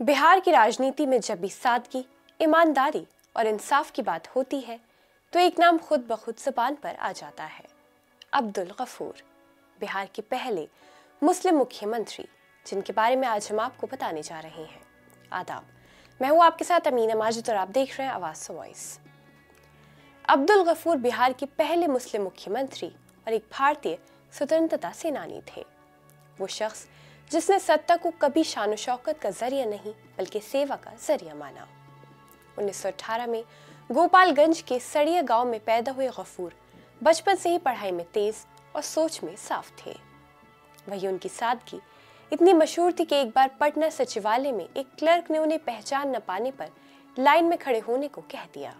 बिहार की राजनीति में जब भी सादगी, ईमानदारी और इंसाफ की बात होती है तो एक नाम खुद ब खुद ज़बान पर आ जाता है। अब्दुल गफूर, बिहार के पहले मुस्लिम मुख्यमंत्री, जिनके बारे में आज हम आपको बताने जा रहे हैं। आदाब, मैं हूँ आपके साथ अमीना माजिद और आप देख रहे हैं आवाज़ वॉइस। अब्दुल गफूर बिहार के पहले मुस्लिम मुख्यमंत्री और एक भारतीय स्वतंत्रता सेनानी थे। वो शख्स जिसने सत्ता को कभी शान शौकत का जरिया नहीं बल्कि सेवा का जरिया माना। 1918 में गोपालगंज के सड़िया गांव में पैदा हुए गफूर बचपन से ही पढ़ाई में तेज और सोच में साफ थे। वही उनकी सादगी इतनी मशहूर थी कि एक बार पटना सचिवालय में एक क्लर्क ने उन्हें पहचान न पाने पर लाइन में खड़े होने को कह दिया।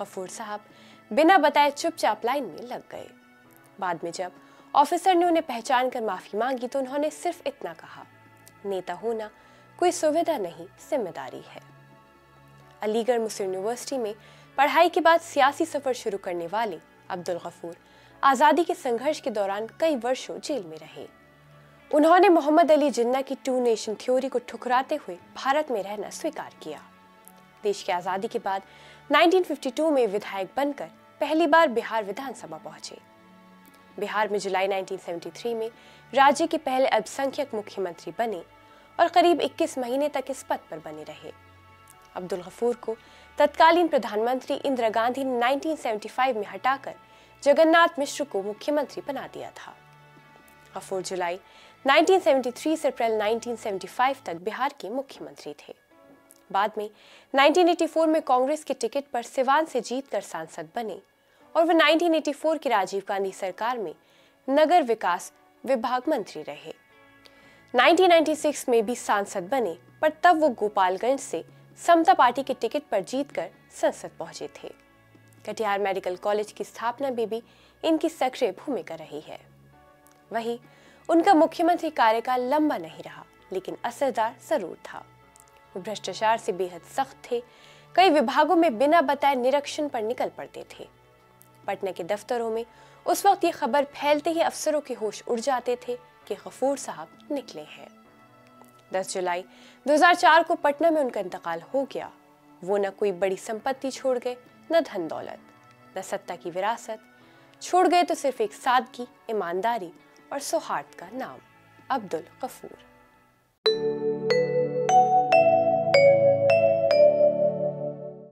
गफूर साहब बिना बताए चुपचाप लाइन में लग गए। बाद में जब ऑफिसर ने उन्हें पहचान कर माफी मांगी तो उन्होंने सिर्फ इतना कहा, नेता होना कोई सुविधा नहीं, जिम्मेदारी है। अलीगढ़ मुस्लिम यूनिवर्सिटी में पढ़ाई के बाद सियासी सफर शुरू करने वाले अब्दुल गफूर आज़ादी के संघर्ष के दौरान कई वर्षों जेल में रहे। उन्होंने मोहम्मद अली जिन्ना की 2 नेशन थ्योरी को ठुकराते हुए भारत में रहना स्वीकार किया। देश की आज़ादी के बाद 1952 में विधायक बनकर पहली बार बिहार विधानसभा पहुंचे। बिहार में जुलाई 1973 में राज्य के पहले अल्पसंख्यक मुख्यमंत्री बने और करीब 21 महीने तक इस पद पर बने रहे। अब्दुल गफूर को तत्कालीन प्रधानमंत्री इंदिरा गांधी ने 1975 में हटाकर जगन्नाथ मिश्र को मुख्यमंत्री बना दिया था। गफूर जुलाई 1973 से अप्रैल 1975 तक बिहार के मुख्यमंत्री थे। बाद में 1984 में कांग्रेस के टिकट पर सिवान से जीतकर सांसद बने और वह 1984 की राजीव गांधी सरकार में नगर विकास विभाग मंत्री रहे। 1996 में भी सांसद बने, पर तब वो गोपालगंज से समता पार्टी के टिकट पर जीतकर संसद पहुंचे थे। कटिहार मेडिकल कॉलेज की स्थापना में भी इनकी सक्रिय भूमिका रही है। वहीं उनका मुख्यमंत्री कार्यकाल लंबा नहीं रहा, लेकिन असरदार जरूर था। वो भ्रष्टाचार से बेहद सख्त थे। कई विभागों में बिना बताए निरीक्षण पर निकल पड़ते थे। पटना के दफ्तरों में उस वक्त ये खबर फैलते ही अफसरों के होश उड़ जाते थे कि गफूर साहब निकले हैं। 10 जुलाई 2004 को पटना में उनका इंतकाल हो गया। वो न कोई बड़ी संपत्ति छोड़ गए, न धन दौलत, न सत्ता की विरासत। छोड़ गए तो सिर्फ एक सादगी, ईमानदारी और सौहार्द का नाम, अब्दुल गफूर।